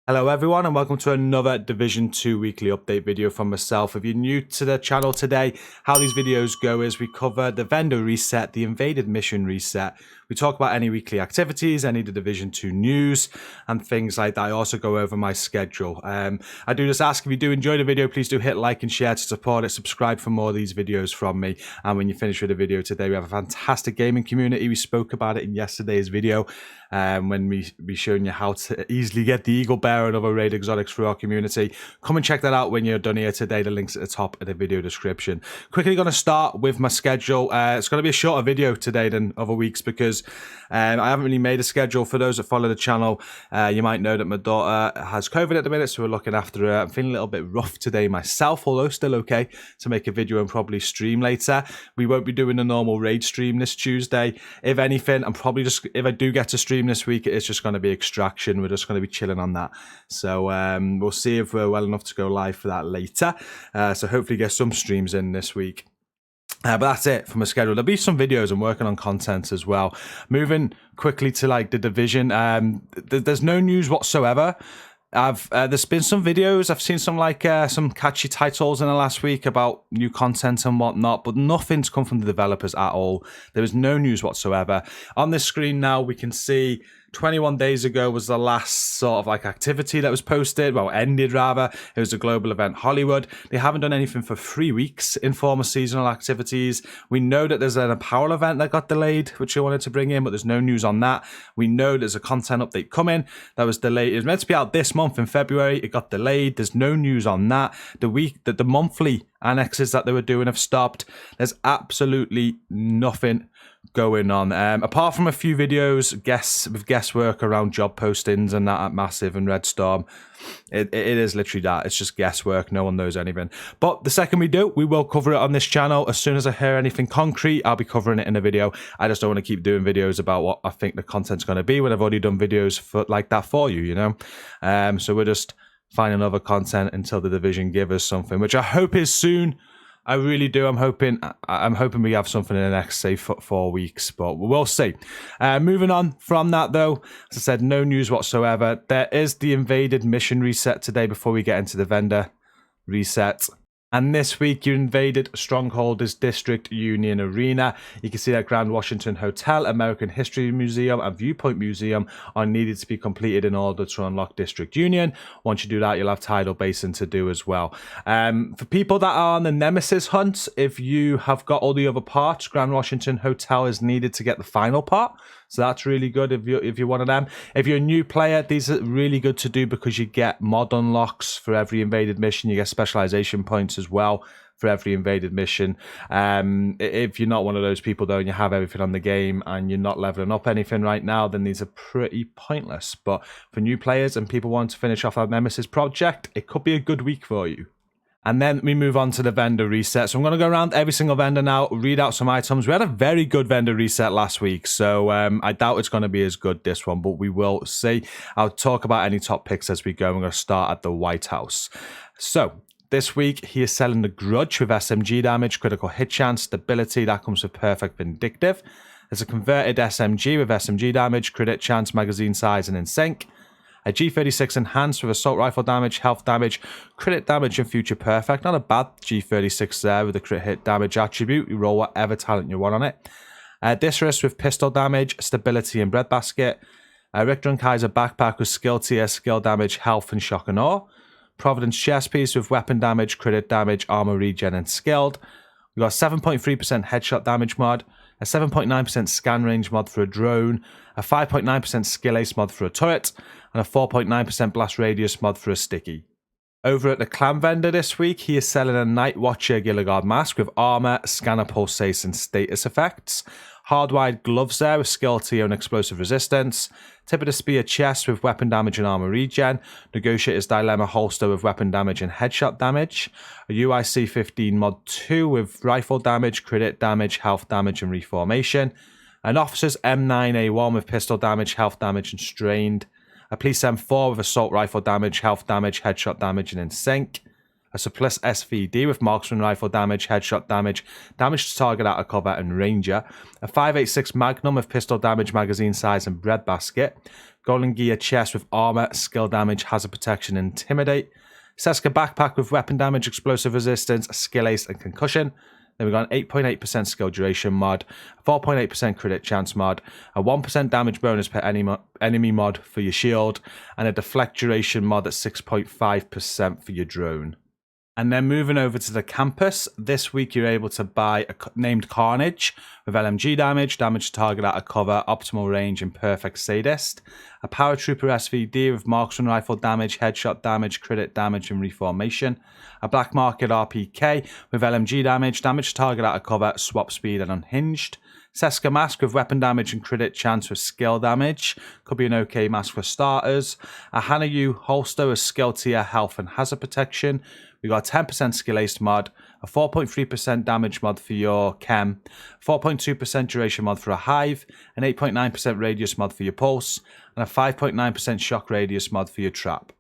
Hello everyone and welcome to another Division 2 weekly update video from myself. If you're new to the channel today, how these videos go is we cover the vendor reset, the invaded mission reset. We talk about any weekly activities, any of the Division 2 news and things like that. I also go over my schedule. I do just ask if you do enjoy the video, please do hit like and share to support it. Subscribe for more of these videos from me. And when you finish with the video today, we have a fantastic gaming community. We spoke about it in yesterday's video. When we showing you how to easily get the Eagle Bear and other raid exotics through our community. Come and check that out when you're done here today. The link's at the top of the video description. Quickly going to start with my schedule. It's going to be a shorter video today than other weeks because I haven't really made a schedule. For those that follow the channel, you might know that my daughter has COVID at the minute, so we're looking after her. I'm feeling a little bit rough today myself, although still okay to make a video and probably stream later. We won't be doing a normal raid stream this Tuesday. If anything, I'm probably just, if I do get to stream this week, it's just going to be extraction. We're just going to be chilling on that. So we'll see if we're well enough to go live for that later. So hopefully get some streams in this week. But that's it for my schedule. There'll be some videos. I'm working on content as well. Moving quickly to like the division. There's no news whatsoever. There's been some videos. I've seen some some catchy titles in the last week about new content and whatnot, but nothing's come from the developers at all. There is no news whatsoever. On this screen now, we can see 21 days ago was the last sort of like activity that was posted, well, ended rather. It was a global event Hollywood. They haven't done anything for 3 weeks in former seasonal activities. We know that there's an apparel event that got delayed, which they wanted to bring in, but there's no news on that. We know there's a content update coming that was delayed. It was meant to be out this month in February. It got delayed. There's no news on that. The monthly annexes that they were doing have stopped. There's absolutely nothing going on apart from a few videos with guesswork around job postings and that at Massive and Red Storm. It is literally that. It's just guesswork. No one knows anything. But the second we do, we will cover it on this channel. As soon as I hear anything concrete, I'll be covering it in a video. I just don't want to keep doing videos about what I think the content's going to be when I've already done videos like that for you, you know. So we're just finding other content until the division give us something, which I hope is soon. I really do. I'm hoping we have something in the next, say, 4 weeks, but we'll see. Moving on from that, though, as I said, no news whatsoever. There is the invaded mission reset today before we get into the vendor reset. And this week, you invaded Strongholders District Union Arena. You can see that Grand Washington Hotel, American History Museum, and Viewpoint Museum are needed to be completed in order to unlock District Union. Once you do that, you'll have Tidal Basin to do as well. For people that are on the Nemesis hunt, if you have got all the other parts, Grand Washington Hotel is needed to get the final part. So that's really good if you're one of them. If you're a new player, these are really good to do because you get mod unlocks for every invaded mission. You get specialization points as well for every invaded mission. If you're not one of those people though and you have everything on the game and you're not leveling up anything right now, then these are pretty pointless. But for new players and people wanting to finish off our Nemesis project, it could be a good week for you. And then we move on to the vendor reset. So I'm going to go around every single vendor now, read out some items. We had a very good vendor reset last week, so I doubt it's going to be as good this one, but we will see. I'll talk about any top picks as we go. We're going to start at the White House. So this week, he is selling the Grudge with SMG damage, critical hit chance, stability. That comes with Perfect Vindictive. There's a converted SMG with SMG damage, crit hit chance, magazine size, and in sync. A G36 enhanced with assault rifle damage, health damage, crit hit damage, and future perfect. Not a bad G36 there with a crit hit damage attribute. You roll whatever talent you want on it. Disrus with pistol damage, stability, and breadbasket. Richter and Kaiser backpack with skill tier, skill damage, health, and shock and awe. Providence chest piece with weapon damage, crit hit damage, armor regen, and skilled. We got 7.3% headshot damage mod, a 7.9% scan range mod for a drone, a 5.9% skill ace mod for a turret, and a 4.9% blast radius mod for a sticky. Over at the clan vendor this week, he is selling a Night Watcher Gilligard mask with armor, scanner pulsates, and status effects. Hardwired gloves there with skill tier and explosive resistance. Tip of the spear chest with weapon damage and armor regen. Negotiator's dilemma holster with weapon damage and headshot damage. A UIC 15 mod 2 with rifle damage, crit hit damage, health damage, and reformation. An officer's M9A1 with pistol damage, health damage, and strained. A police M4 with assault rifle damage, health damage, headshot damage, and in sync. A surplus SVD with marksman rifle damage, headshot damage, damage to target out of cover, and ranger. A 5.86 Magnum with pistol damage, magazine size, and breadbasket. Golden Gear chest with armor, skill damage, hazard protection, and intimidate. Seska backpack with weapon damage, explosive resistance, skill ace, and concussion. Then we've got an 8.8% skill duration mod, a 4.8% crit chance mod, a 1% damage bonus per enemy mod for your shield, and a deflect duration mod at 6.5% for your drone. And then moving over to the campus, this week you're able to buy a named Carnage with LMG damage, damage to target out of cover, optimal range, and perfect sadist. A Paratrooper SVD with marksman rifle damage, headshot damage, crit damage, and reformation. A Black Market RPK with LMG damage, damage to target out of cover, swap speed, and unhinged. Seska mask with weapon damage and crit chance with skill damage. Could be an okay mask for starters. A Hanayu holster with skill tier, health, and hazard protection. We got a 10% skill ace mod, a 4.3% damage mod for your chem, 4.2% duration mod for a hive, an 8.9% radius mod for your pulse, and a 5.9% shock radius mod for your trap.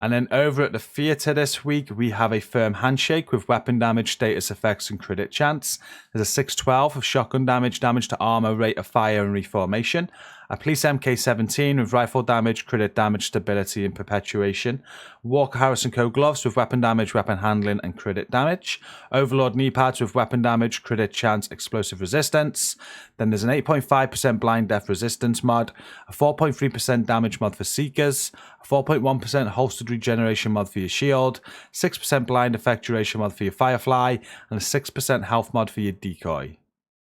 And then over at the theatre this week, we have a firm handshake with weapon damage, status effects, and crit chance. There's a 612 of shotgun damage, damage to armor, rate of fire, and reformation. A police MK17 with rifle damage, crit damage, stability, and perpetuation. Walker Harrison Co. gloves with weapon damage, weapon handling, and crit damage. Overlord knee pads with weapon damage, crit chance, explosive resistance. Then there's an 8.5% blind death resistance mod, a 4.3% damage mod for seekers, a 4.1% holstered regeneration mod for your shield, 6% blind effect duration mod for your firefly, and a 6% health mod for your decoy.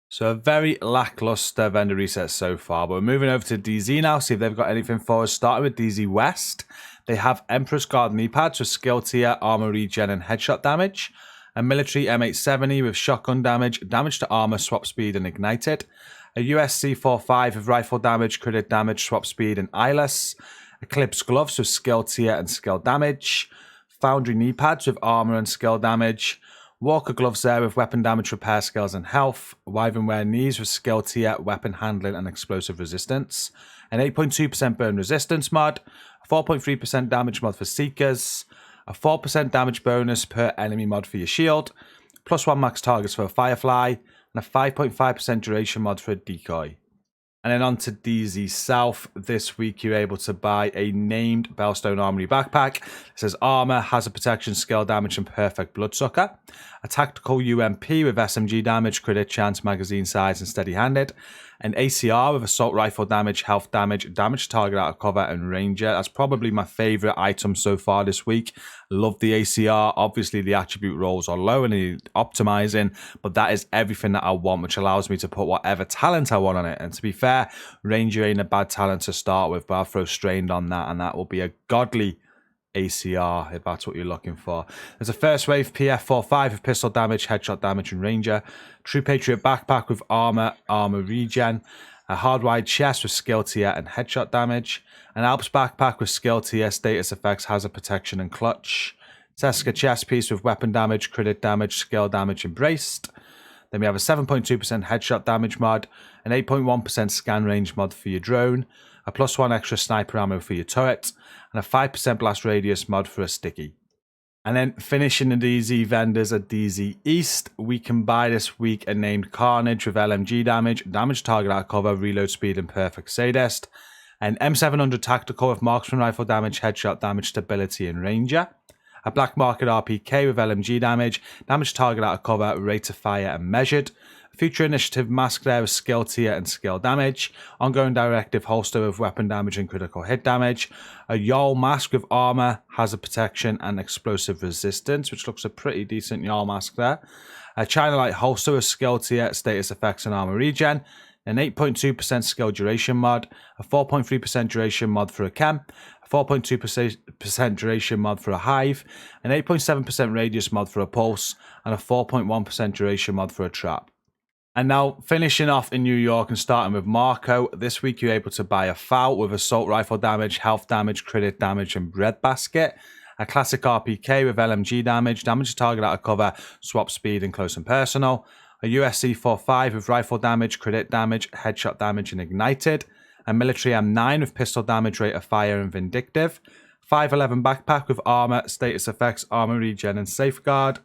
So a very lackluster vendor reset so far, but we're moving over to DZ now, see if they've got anything for us. Starting with DZ West, they have Empress Guard knee pads with skill tier, armor regen, and headshot damage. A military M870 with shotgun damage, damage to armor, swap speed, and ignited. A USC 45 with rifle damage, crit damage, swap speed, and eyeless. Eclipse gloves with skill tier and skill damage. Foundry knee pads with armor and skill damage. Walker gloves there with weapon damage, repair skills, and health. Wyvernware knees with skill tier, weapon handling, and explosive resistance. An 8.2% burn resistance mod. A 4.3% damage mod for seekers. A 4% damage bonus per enemy mod for your shield. +1 max targets for a firefly. And a 5.5% duration mod for a decoy. And then on to DZ South. This week you're able to buy a named Bellstone Armory backpack. It says armor, hazard protection, skill damage, and perfect bloodsucker. A tactical UMP with SMG damage, crit chance, magazine size, and steady-handed. An ACR with assault rifle damage, health damage, damage to target out of cover, and ranger. That's probably my favorite item so far this week. Love the ACR. Obviously, the attribute rolls are low and optimizing, but that is everything that I want, which allows me to put whatever talent I want on it. And to be fair, ranger ain't a bad talent to start with, but I'll throw strained on that, and that will be a godly ACR if that's what you're looking for. There's a first wave PF45 with pistol damage, headshot damage, and ranger. True Patriot backpack with armor regen. A hardwired chest with skill tier and headshot damage. An Alps backpack with skill tier, status effects, hazard protection, and clutch. Seska chest piece with weapon damage, crit damage, skill damage, and braced. Then we have a 7.2% headshot damage mod, an 8.1% scan range mod for your drone, a +1 extra sniper ammo for your turret, and a 5% blast radius mod for a sticky. And then finishing the DZ vendors at DZ East, we can buy this week a named Carnage with LMG damage, damage target out cover, reload speed, and perfect sadist. An M700 tactical with marksman rifle damage, headshot damage, stability, and ranger. A Black Market RPK with LMG damage, damage target out of cover, rate of fire, and measured. Future Initiative mask there with skill tier and skill damage. Ongoing Directive holster with weapon damage and critical hit damage. A Yarl mask with armor, hazard protection, and explosive resistance, which looks a pretty decent Yarl mask there. A China Light holster with skill tier, status effects, and armor regen. An 8.2% skill duration mod. A 4.3% duration mod for a chem. A 4.2% duration mod for a hive. An 8.7% radius mod for a pulse. And a 4.1% duration mod for a trap. And now, finishing off in New York and starting with Marco, this week you're able to buy a FAL with assault rifle damage, health damage, crit damage, and breadbasket. A classic RPK with LMG damage, damage to target out of cover, swap speed, and close and personal. A USC 45 with rifle damage, crit damage, headshot damage, and ignited. A military M9 with pistol damage, rate of fire, and vindictive. 511 backpack with armor, status effects, armor regen, and safeguard.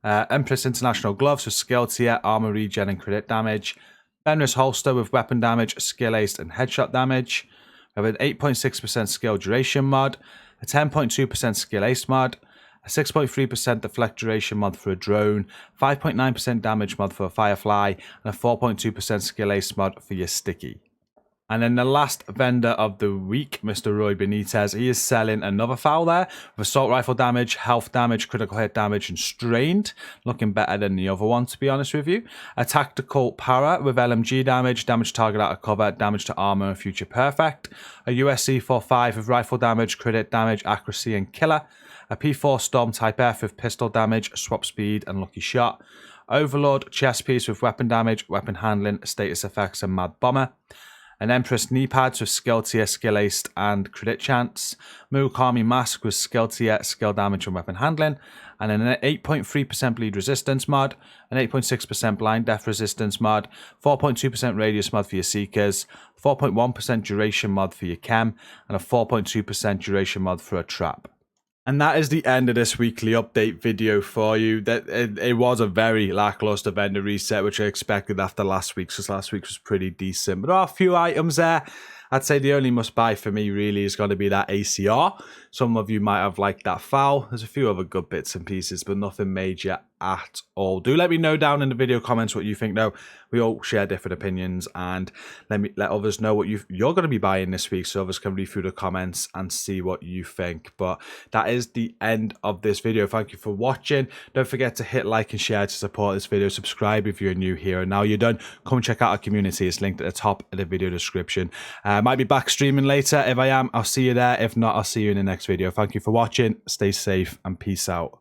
Empress International gloves with skill tier, armor regen, and crit damage. Fenris holster with weapon damage, skill ace, and headshot damage. We have an 8.6% skill duration mod, a 10.2% skill ace mod, a 6.3% deflect duration mod for a drone, 5.9% damage mod for a firefly, and a 4.2% skill ace mod for your sticky. And then the last vendor of the week, Mr. Roy Benitez, he is selling another foul there with assault rifle damage, health damage, critical hit damage, and strained. Looking better than the other one, to be honest with you. A tactical para with LMG damage, damage target out of cover, damage to armor, and future perfect. A USC 4.5 with rifle damage, crit damage, accuracy, and killer. A P4 Storm Type F with pistol damage, swap speed, and lucky shot. Overlord chest piece with weapon damage, weapon handling, status effects, and mad bomber. An Empress knee pads with skill tier, skill aced, and crit chance. Murakami mask with skill tier, skill damage, and weapon handling. And an 8.3% bleed resistance mod, an 8.6% blind death resistance mod, 4.2% radius mod for your seekers, 4.1% duration mod for your chem, and a 4.2% duration mod for a trap. And that is the end of this weekly update video for you. That it was a very lackluster vendor reset, which I expected after last week's, because last week's was pretty decent. But there are a few items there. I'd say the only must buy for me really is going to be that ACR. Some of you might have liked that foul. There's a few other good bits and pieces, but nothing major at all. Do let me know down in the video comments what you think though. We all share different opinions, and let others know what you're going to be buying this week, so others can read through the comments and see what you think. But that is the end of this video. Thank you for watching. Don't forget to hit like and share to support this video. Subscribe if you're new here. And now you're done, come and check out our community. It's linked at the top of the video description. Might be back streaming later. If I am, I'll see you there. If not, I'll see you in the next video. Thank you for watching. Stay safe and peace out.